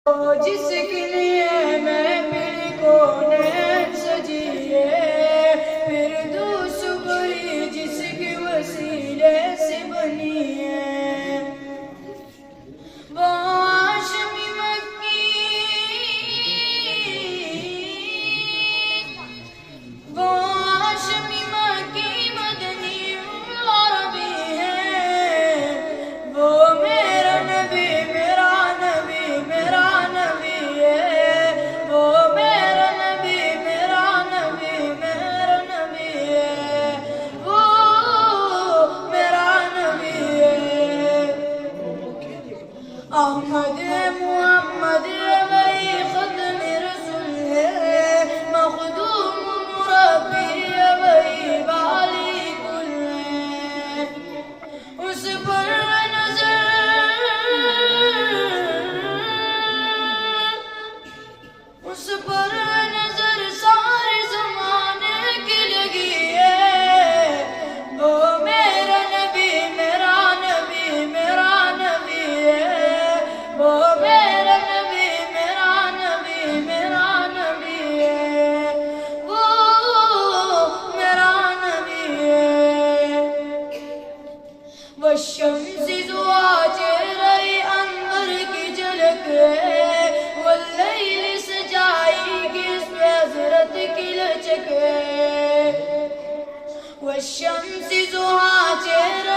جس کے لیے میں پھر کونین سجی ہے، فردوس بری جس کے وسیلے سے بنی ہے، وہ ہاشمی مکی، وہ ہاشمی مکی مدنی عربی ہے، وہ میرا نبی میرا نبی میرا نبی ہے، وہ میرا نبی میرا نبی میرا نبی ہے، وہ میرا نبی ہے۔ احمد محمد وہی ختم رسول ہے، مخدوم مربی وہی والی کل ہے، اس پر نظر سارے زمانے کی لگی ہے، وہ میرا نبی میرا نبی میرا نبی ہے، وہ میرا نبی میرا نبی میرا نبی ہے، وہ میرا نبی ہے۔ والشمس ضحیٰ چہرہ انور کی جھلک ہے، واللیل سجائی کی اس پہ حضرت کی لچک ہے، والشمس ضحیٰ چہرہ